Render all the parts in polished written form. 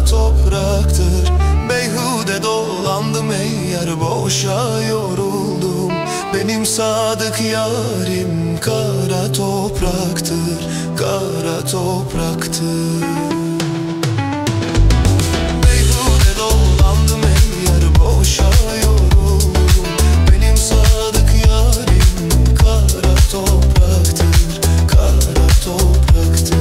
kara topraktır. Beyhude dolandım ey yar, boşa yoruldum. Benim sadık yarim kara topraktır, kara topraktır. Beyhude dolandım ey yar, boşa yoruldum. Benim sadık yarim kara topraktır, kara topraktır.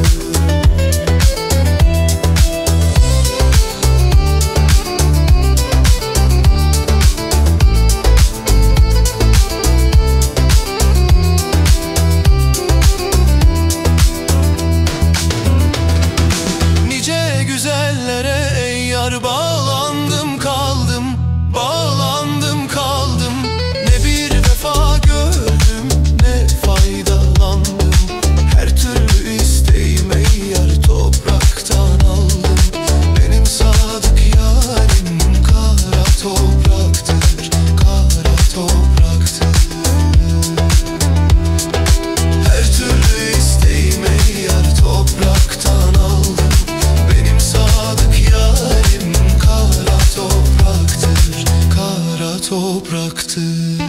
Bağlandım kaldım, bağlandım kaldım. Ne bir vefa gördüm, ne faydalandım. Her türlü isteğim ey yar, topraktan aldım. Benim sadık yarim kara topraktır, kara topraktır. Her türlü isteğim ey yar, topraktan aldım. Benim sadık yarim kara topraktır, kara topraktır.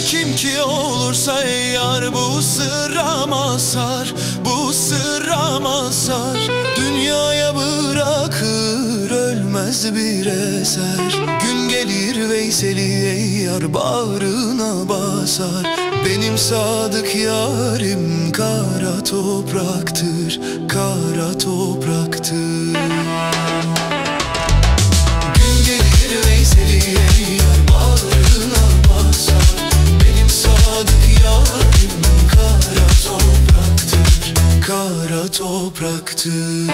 Kim ki olursa ey yar, bu sırra mazhar, bu sırra mazhar. Dünyaya bırakır ölmez bir eser. Gün gelir Veysel'i ey yar, bağrına basar. Benim sadık yarim kara topraktır, kara topraktır. Gün gelir Veysel'i ey yar, bağrına basar. Sadık yarim kara topraktır, kara topraktır.